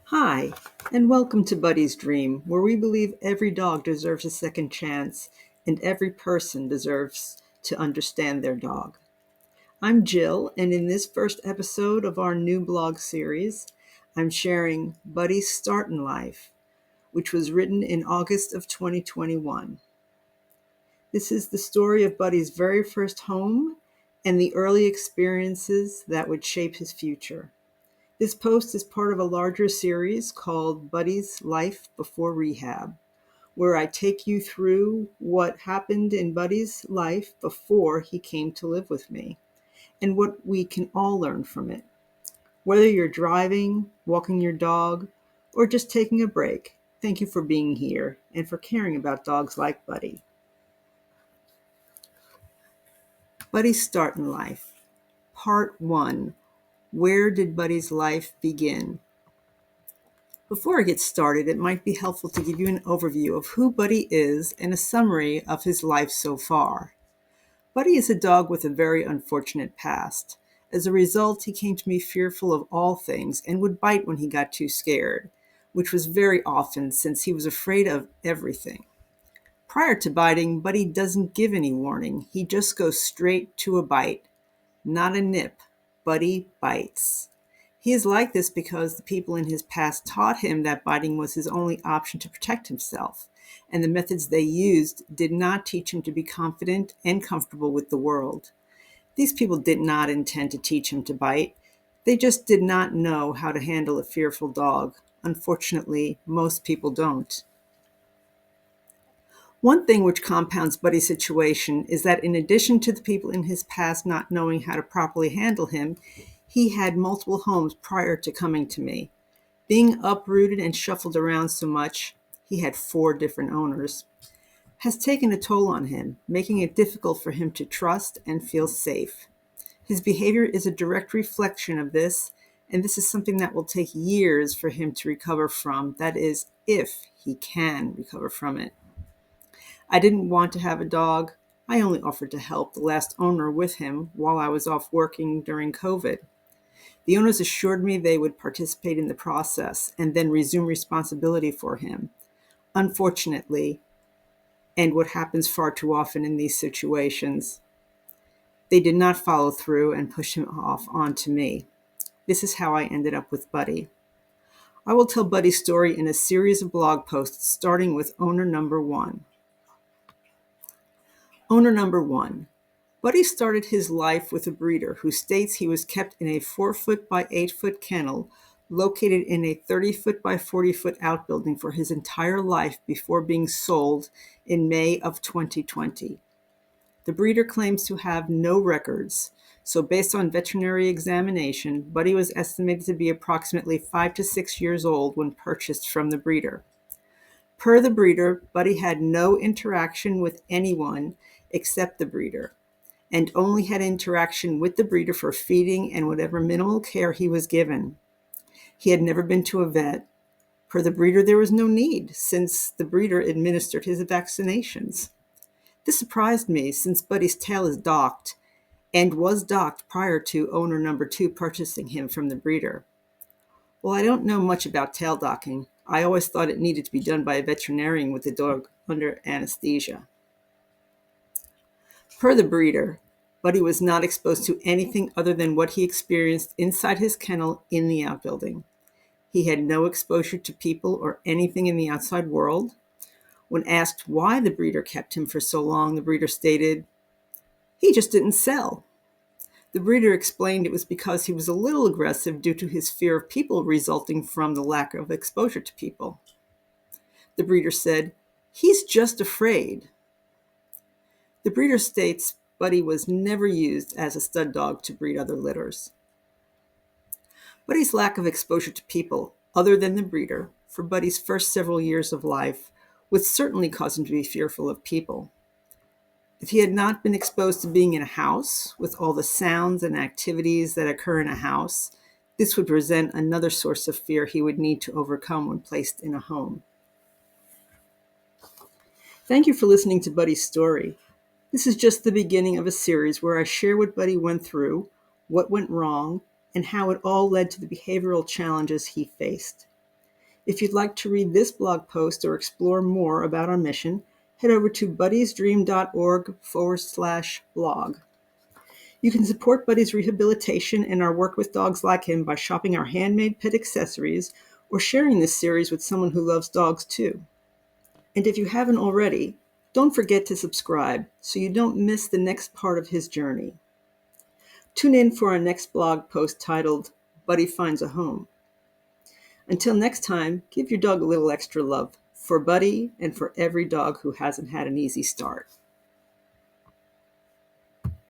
Hi, and welcome to Buddy's Dream, where we believe every dog deserves a second chance and every person deserves to understand their dog. I'm Jill, and in this first episode of our new blog series, I'm sharing Buddy's Start in Life, which was written in August of 2021. This is the story of Buddy's very first home and the early experiences that would shape his future. This post is part of a larger series called Buddy's Life Before Rehab, where I take you through what happened in Buddy's life before he came to live with me and what we can all learn from it. Whether you're driving, walking your dog, or just taking a break, thank you for being here and for caring about dogs like Buddy. Buddy's Start in Life. Part 1. Where did Buddy's life begin? Before I get started, it might be helpful to give you an overview of who Buddy is and a summary of his life so far. Buddy is a dog with a very unfortunate past. As a result, he came to me fearful of all things and would bite when he got too scared, which was very often since he was afraid of everything. Prior to biting, Buddy doesn't give any warning. He just goes straight to a bite. Not a nip. Buddy bites. He is like this because the people in his past taught him that biting was his only option to protect himself, and the methods they used did not teach him to be confident and comfortable with the world. These people did not intend to teach him to bite. They just did not know how to handle a fearful dog. Unfortunately, most people don't. One thing which compounds Buddy's situation is that in addition to the people in his past not knowing how to properly handle him, he had multiple homes prior to coming to me. Being uprooted and shuffled around so much, he had 4 different owners, has taken a toll on him, making it difficult for him to trust and feel safe. His behavior is a direct reflection of this, and this is something that will take years for him to recover from, that is, if he can recover from it. I didn't want to have a dog. I only offered to help the last owner with him while I was off working during COVID. The owners assured me they would participate in the process and then resume responsibility for him. Unfortunately, and what happens far too often in these situations, they did not follow through and push him off onto me. This is how I ended up with Buddy. I will tell Buddy's story in a series of blog posts starting with owner number 1. Owner number 1. Buddy started his life with a breeder who states he was kept in a 4-foot by 8-foot kennel located in a 30-foot by 40-foot outbuilding for his entire life before being sold in May of 2020. The breeder claims to have no records, so based on veterinary examination, Buddy was estimated to be approximately 5 to 6 years old when purchased from the breeder. Per the breeder, Buddy had no interaction with anyone except the breeder, and only had interaction with the breeder for feeding and whatever minimal care he was given. He had never been to a vet. Per the breeder, there was no need, since the breeder administered his vaccinations. This surprised me, since Buddy's tail is docked, and was docked prior to owner number 2 purchasing him from the breeder. Well, I don't know much about tail docking. I always thought it needed to be done by a veterinarian with the dog under anesthesia. Per the breeder, Buddy was not exposed to anything other than what he experienced inside his kennel in the outbuilding. He had no exposure to people or anything in the outside world. When asked why the breeder kept him for so long, the breeder stated, "He just didn't sell." The breeder explained it was because he was a little aggressive due to his fear of people resulting from the lack of exposure to people. The breeder said, "He's just afraid." The breeder states Buddy was never used as a stud dog to breed other litters. Buddy's lack of exposure to people, other than the breeder, for Buddy's first several years of life, would certainly cause him to be fearful of people. If he had not been exposed to being in a house, with all the sounds and activities that occur in a house, this would present another source of fear he would need to overcome when placed in a home. Thank you for listening to Buddy's story. This is just the beginning of a series where I share what Buddy went through, what went wrong, and how it all led to the behavioral challenges he faced. If you'd like to read this blog post or explore more about our mission, head over to buddiesdream.org/blog. You can support Buddy's rehabilitation and our work with dogs like him by shopping our handmade pet accessories or sharing this series with someone who loves dogs too. And if you haven't already, don't forget to subscribe so you don't miss the next part of his journey. Tune in for our next blog post titled, Buddy Finds a Home. Until next time, give your dog a little extra love for Buddy and for every dog who hasn't had an easy start.